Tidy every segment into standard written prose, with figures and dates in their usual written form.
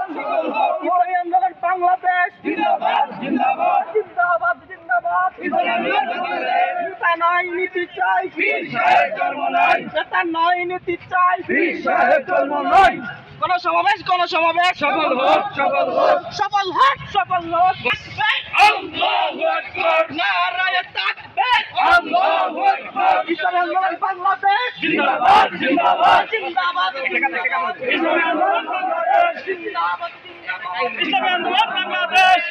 কোটাই আন্দোলন বাংলাদেশ জিন্দাবাদ জিন্দাবাদ জিন্দাবাদ জিন্দাবাদ নেতা নয় নীতি চাই পীর সাহেব জন্ম নয় নেতা নয় নীতি চাই পীর সাহেব জন্ম নয় গণসমাবেশ সফল হোক সফল হোক সফল হোক আল্লাহু আকবার নারায়ে তাকবীর আল্লাহু আকবার ইসলামী আন্দোলন বাংলাদেশ জিন্দাবাদ জিন্দাবাদ জিন্দাবাদ ইসলামী আন্দোলন বাংলাদেশ জিন্দাবাদ ইসলামী আন্দোলন বাংলাদেশ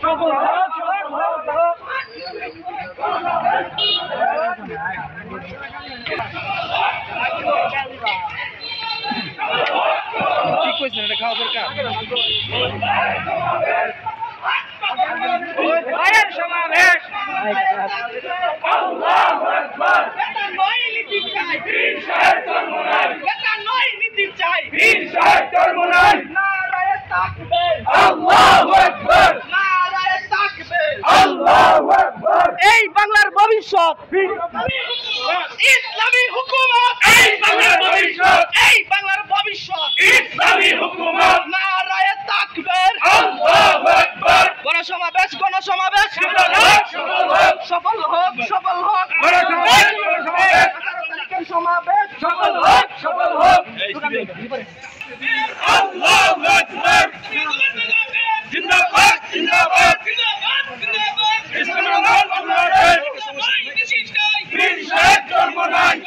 সফল হোক ঠিক কইছেন এটা খাওয়া দরকার ভাইয়ের সমাবেশ আল্লাহু আকবার নেতা নয় নীতি চাই পীর সাহেব জন্ম নয় নেতা নয় নীতি চাই পীর সাহেব জন্ম নয় নারায়ে তাকবীর আল্লাহু আকবার নারায়ে তাকবীর আল্লাহু আকবার এই বাংলার ভবিষ্যৎ ইসলামী হুকুমত এই বাংলার ভবিষ্যৎ এই বাংলার ভবিষ্যৎ ইসলামী হুকুমত নারায়ে তাকবীর আল্লাহু আকবার গণসমাবেশ সফল হোক সমাবেশ সফল হোক আল্লাহু আকবার জিন্দাবাদ জিন্দাবাদ ইসলামী আন্দোলন বাংলাদেশ পীর সাহেব জন্ম নয়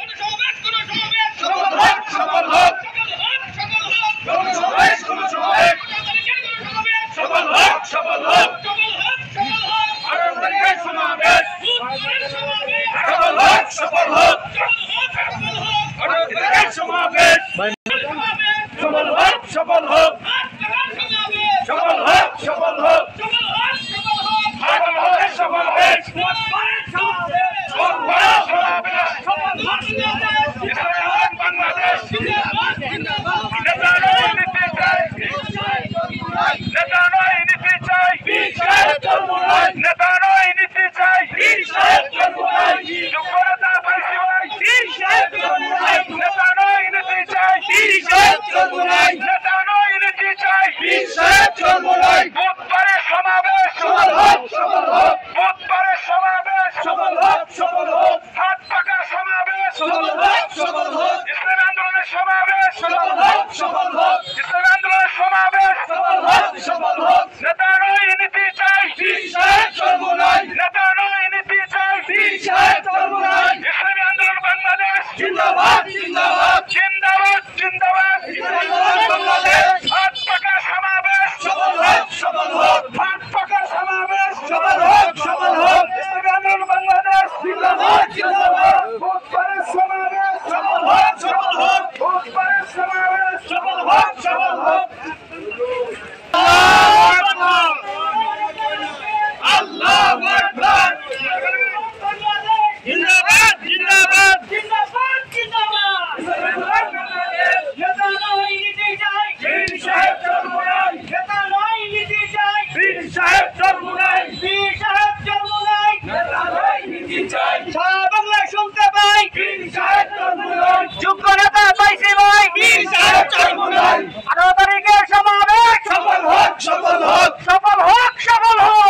সফল হোক সফল হোক সফল হোক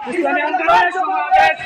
ইসলামী আন্দোলন সমাবেশ